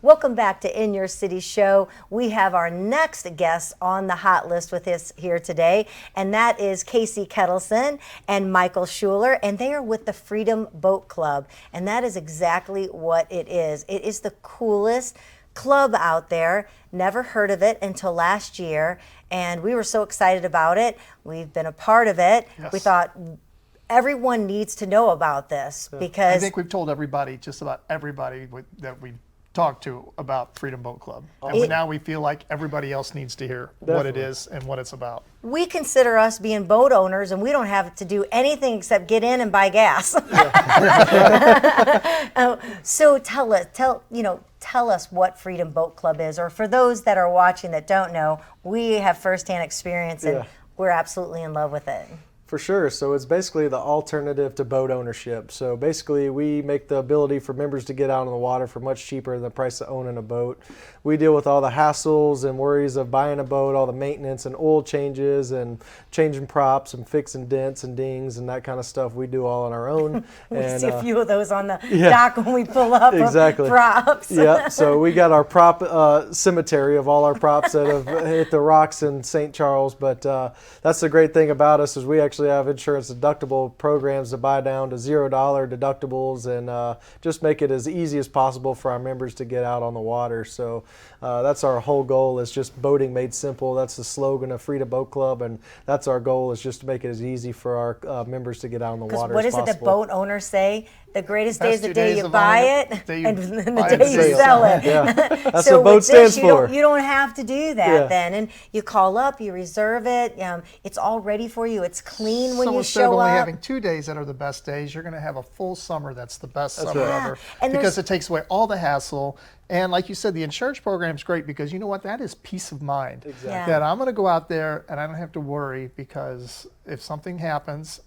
Welcome back to In Your City Show. We have our next guest on the hot list with us here today, and that is Casey Kettleson and Michael Schuller, and they are with the Freedom Boat Club, and that is exactly what it is. It is the coolest club out there. Never heard of it until last year, and we were so excited about it. We've been a part of it. Yes. We thought everyone needs to know about this because I think we've told everybody, just about everybody that we talked to about Freedom Boat Club. And now we feel like everybody else needs to hear what it is and what it's about. we consider us being boat owners and we don't have to do anything except get in and buy gas. So tell us what Freedom Boat Club is, or for those that are watching that don't know, we have firsthand experience and we're absolutely in love with it. For sure. So it's basically the alternative to boat ownership. So basically we make the ability for members to get out on the water for much cheaper than the price of owning a boat. We deal with all the hassles and worries of buying a boat, all the maintenance and oil changes and changing props and fixing dents and dings and that kind of stuff. We do all on our own. We see a few of those on the dock when we pull up. Exactly. Props. Yeah. So we got our prop cemetery of all our props that have hit the rocks in St. Charles. But that's the great thing about us is we actually have insurance deductible programs to buy down to $0 deductibles and just make it as easy as possible for our members to get out on the water. So that's our whole goal, is just boating made simple. That's the slogan of Freedom Boat Club, and that's our goal, is just to make it as easy for our members to get out on the water as possible. What is it that boat owners say? The greatest day is the day you buy it and the day you sell sell it. Yeah. That's So what boat with this, stands for. You don't have to do that then. And you call up, you reserve it. It's all ready for you. It's clean when you Instead of show only up. having 2 days that are the best days, you're going to have a full summer that's the best summer right. ever. And because it takes away all the hassle. And like you said, the insurance program is great because you know what? That is peace of mind. Exactly. Yeah. That I'm going to go out there and I don't have to worry, because if something happens,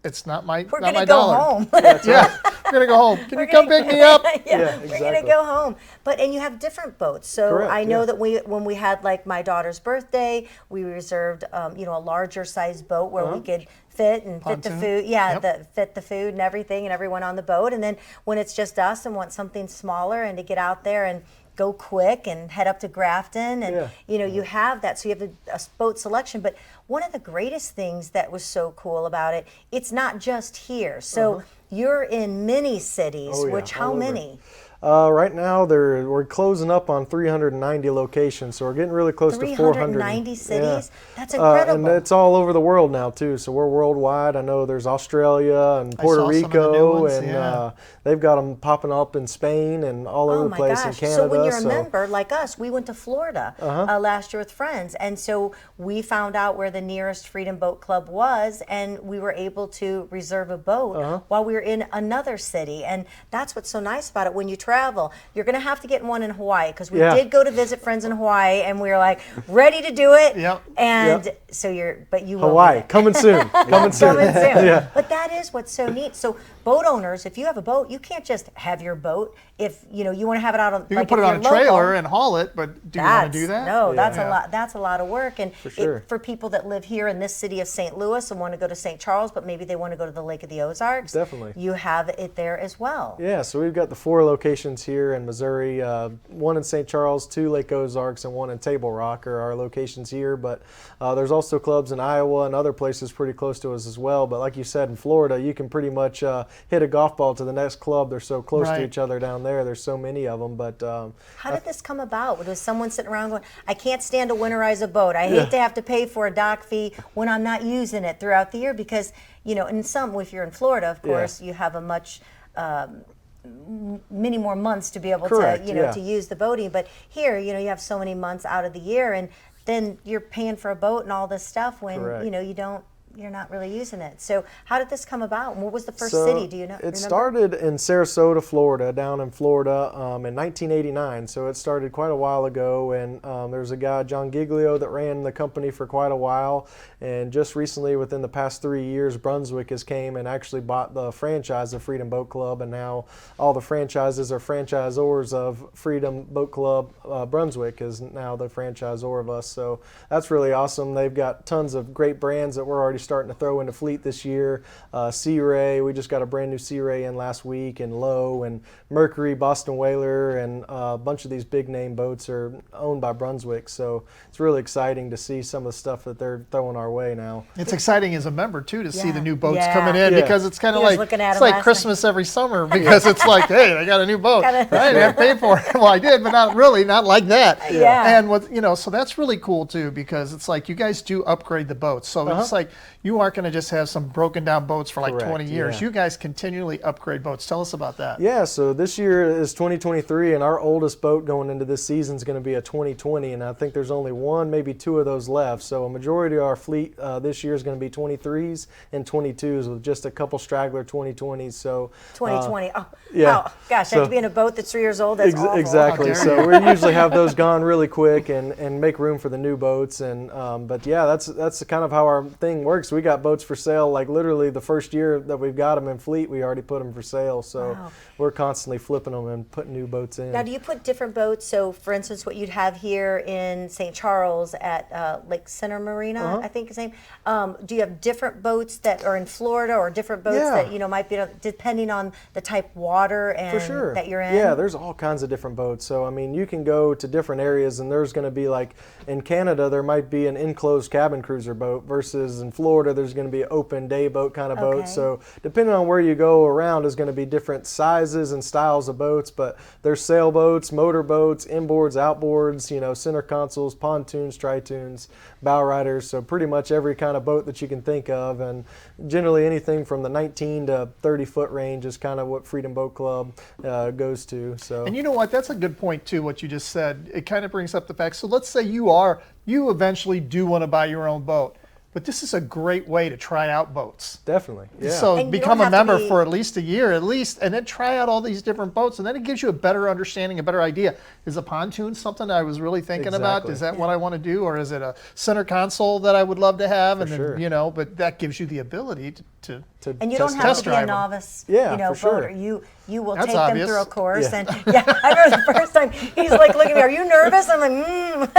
it's not my We're not going to my go dollar. home. Yeah, we're going to go home. Can you come pick me up? Yeah, exactly. we're going to go home. And you have different boats. So Correct, I know that when we had like my daughter's birthday, we reserved a larger size boat where we could fit the Pontoon. food. Yeah, fit the food and everything and everyone on the boat. And then when it's just us and want something smaller and to get out there and go quick and head up to Grafton, and you have that, so you have a boat selection. But one of the greatest things that was so cool about it, it's not just here. So you're in many cities. Which how all over. many? Right now, we're closing up on 390 locations, so we're getting really close to 400. 390 cities? That's incredible. And it's all over the world now, too, so we're worldwide. I know there's Australia and Puerto saw some of the new Rico, ones, and they've got them popping up in Spain and all over the place in Canada. So when you're a member, like us, we went to Florida last year with friends, and so we found out where the nearest Freedom Boat Club was, and we were able to reserve a boat while we were in another city. And that's what's so nice about it. When you travel, you're going to have to get one in Hawaii, because we did go to visit friends in Hawaii, and we were like ready to do it. And so you will Hawaii coming soon. Coming soon. But that is what's so neat. So boat owners, if you have a boat, you can't just have your boat. If you want to have it out on, You can put it on a trailer and haul it, but do you want to do that? No, that's a lot. That's a lot of work. And For sure. for people that live here in this city of St. Louis and want to go to St. Charles, but maybe they want to go to the Lake of the Ozarks, Definitely. you have it there as well. Yeah, so we've got the 4 locations here in Missouri, 1 in St. Charles, 2 Lake Ozarks, and 1 in Table Rock are our locations here. But there's also clubs in Iowa and other places pretty close to us as well. But like you said, in Florida, you can pretty much hit a golf ball to the next club. They're so close to each other down there. There's so many of them. But how did this come about? Was someone sitting around going, I can't stand to winterize a boat. I hate to have to pay for a dock fee when I'm not using it throughout the year, because, if you're in Florida, of course, you have a much many more months to be able to use the boating. But here, you have so many months out of the year, and then you're paying for a boat and all this stuff when you're not really using it. So how did this come about? And what was the first city? Do you know? It started in Sarasota, Florida, down in Florida in 1989. So it started quite a while ago, and there's a guy, John Giglio, that ran the company for quite a while. And just recently, within the past 3 years, Brunswick has came and actually bought the franchise of Freedom Boat Club, and now all the franchises are franchisors of Freedom Boat Club. Brunswick is now the franchisor of us. So that's really awesome. They've got tons of great brands that we're already starting to throw into fleet this year. Sea Ray, we just got a brand new Sea Ray in last week, and Lowe and Mercury, Boston Whaler, and a bunch of these big name boats are owned by Brunswick. So it's really exciting to see some of the stuff that they're throwing our way now. It's exciting as a member too to see the new boats Yeah. coming in, Yeah. because it's kind of He was like looking at it's 'em like last Christmas every summer, because it's like, hey, I got a new boat. I Gotta- didn't have to pay for it. Well, I did, but not really, not like that. Yeah. And what so that's really cool too, because it's like you guys do upgrade the boats. So it's like you aren't going to just have some broken down boats for like Correct, 20 years. yeah. You guys continually upgrade boats. Tell us about that. Yeah, so this year is 2023, and our oldest boat going into this season is going to be a 2020, and I think there's only one, maybe two of those left. So a majority of our fleet this year is going to be 23s and 22s, with just a couple straggler 2020s. So 2020. yeah. Oh, gosh, So- to be in a boat that's 3 years old, that's awful. Exactly. How So dare we usually have those gone really quick and make room for the new boats. And but yeah, that's kind of how our thing works. We got boats for sale, like literally the first year that we've got them in fleet, we already put them for sale. So Wow. we're constantly flipping them and putting new boats in. Now, do you put different boats? So, for instance, what you'd have here in St. Charles at Lake Center Marina, I think his name. Do you have different boats that are in Florida, or different boats Yeah. that might be depending on the type of water and For sure. that you're in? Yeah, there's all kinds of different boats. So, I mean, you can go to different areas, and there's going to be like in Canada, there might be an enclosed cabin cruiser boat, versus in Florida, there's going to be an open day boat kind of Okay. boat. So, depending on where you go around, is going to be different sizes and styles of boats. But there's sailboats, motor boats, inboards, outboards, center consoles, pontoons, tritoons, bow riders. So, pretty much every kind of boat that you can think of. And generally, anything from the 19 to 30 foot range is kind of what Freedom Boat Club goes to. So, And you know what? That's a good point too, what you just said. It kind of brings up the fact. So let's say you eventually do want to buy your own boat, but this is a great way to try out boats. definitely. Yeah. So And you become don't a have to member be- for at least a year, and then try out all these different boats, and then it gives you a better understanding, a better idea. Is a pontoon something I was really thinking about? Exactly. Is that what I want to do, or is it a center console that I would love to have? And then sure. But that gives you the ability to And you don't have test to be a drive 'em. novice, Yeah, for sure. boater. You will That's take obvious. them through a course. Yeah. And I remember the first time he's like looking at me, are you nervous? I'm like,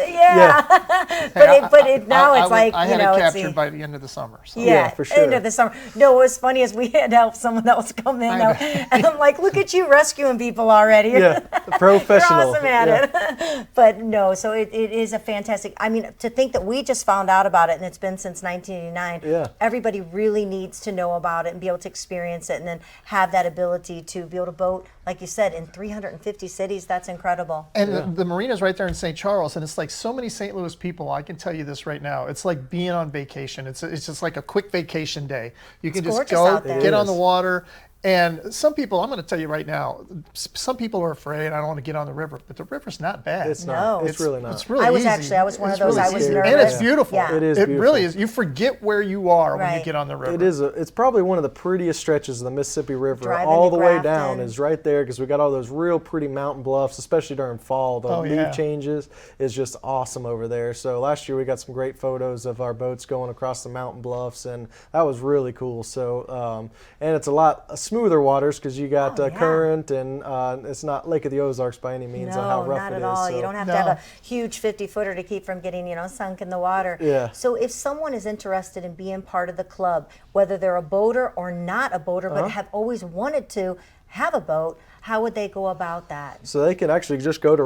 yeah. But now it's like, I had it's it captured the- by the end of the summer. So. Yeah, for sure. end of the summer. No, what was funny is we had to help someone else come in, and I'm like, look at you rescuing people already. Yeah, professional. You're awesome at Yeah. it. But no, so it is a fantastic. I mean, to think that we just found out about it, and it's been since 1989. Yeah. Everybody really needs to know about it and be able to experience it, and then have that ability to be able to boat, like you said, in 350 cities. That's incredible. And the marina's right there in St. Charles, and it's like so many St. Louis people. I can tell you this right now. It's like being on vacation. It's just like a quick vacation day. You can just gorgeous go, out there. get It on is. the water. And some people, I'm going to tell you right now, some people are afraid. I don't want to get on the river, but the river's not bad. It's No. not. It's really not. It's really I was easy. I was one of It's those. really I was easy. nervous. And it's beautiful. Yeah. It is It beautiful. really is. You forget where you are when you Right. get on the river. It is. It's probably one of the prettiest stretches of the Mississippi River. Driving All to the way Grafton. down is right there, because we got all those real pretty mountain bluffs, especially during fall. The Oh, leaf yeah. changes is just awesome over there. So last year we got some great photos of our boats going across the mountain bluffs, and that was really cool. So and it's a lot smoother waters, because you got Oh, yeah. current, and it's not Lake of the Ozarks by any means. No, how rough not it at is. all. So. You don't have to No. have a huge 50-footer to keep from getting, sunk in the water. Yeah. So if someone is interested in being part of the club, whether they're a boater or not a boater, but have always wanted to have a boat, how would they go about that? So they can actually just go to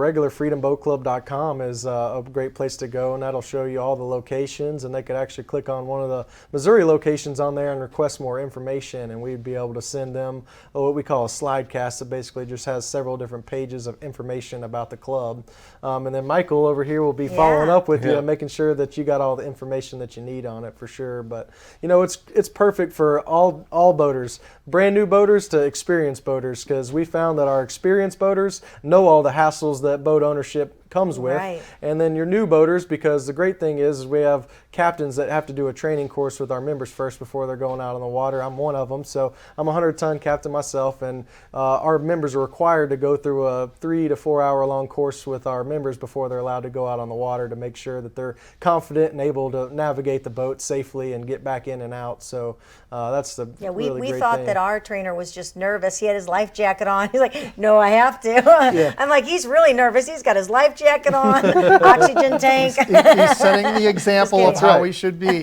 regularfreedomboatclub.com is a great place to go, and that'll show you all the locations, and they could actually click on one of the Missouri locations on there and request more information, and we'd be able to send them what we call a slide cast that basically just has several different pages of information about the club. And then Michael over here will be following Yeah. up with you, making sure that you got all the information that you need on it for sure. But it's perfect for all boaters, brand new boaters to experienced boaters, because we found that our experienced boaters know all the hassles that boat ownership comes with. Right. And then your new boaters, because the great thing is we have captains that have to do a training course with our members first before they're going out on the water. I'm one of them, so I'm a 100-ton captain myself, and our members are required to go through a 3 to 4 hour long course with our members before they're allowed to go out on the water, to make sure that they're confident and able to navigate the boat safely and get back in and out. So that's the We really great thought thing. that our trainer was just nervous. He had his life jacket on. He's like, no, I have to. I'm like, he's really nervous. He's got his life life jacket on, oxygen tank. He's setting the example of That's how right. we should be.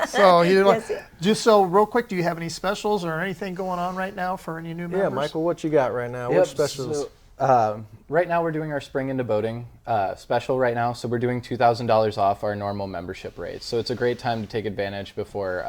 So, Yes, yeah. just so real quick, do you have any specials or anything going on right now for any new members? Yeah, Michael, what you got right now? Yep, Which specials? so, right now we're doing our spring into boating special right now. So we're doing $2,000 off our normal membership rates. So it's a great time to take advantage before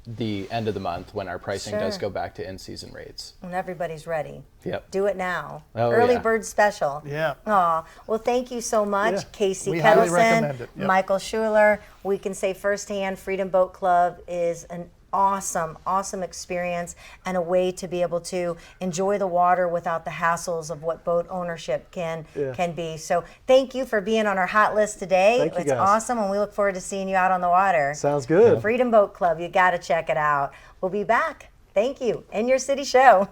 the end of the month when our pricing does Sure. go back to in-season rates. When everybody's ready. Yep. Do it now. Oh, Early yeah. bird special. Yeah. Aw, well, thank you so much, Yeah. Casey We highly Kettleson, recommend it. Yep. Michael Schuller. We can say firsthand, Freedom Boat Club is an awesome experience and a way to be able to enjoy the water without the hassles of what boat ownership can be. So thank you for being on our hot list today. Thank you, It's guys. awesome, and we look forward to seeing you out on the water. Sounds good. Freedom Boat Club, you got to check it out. We'll be back. Thank you. In your city show.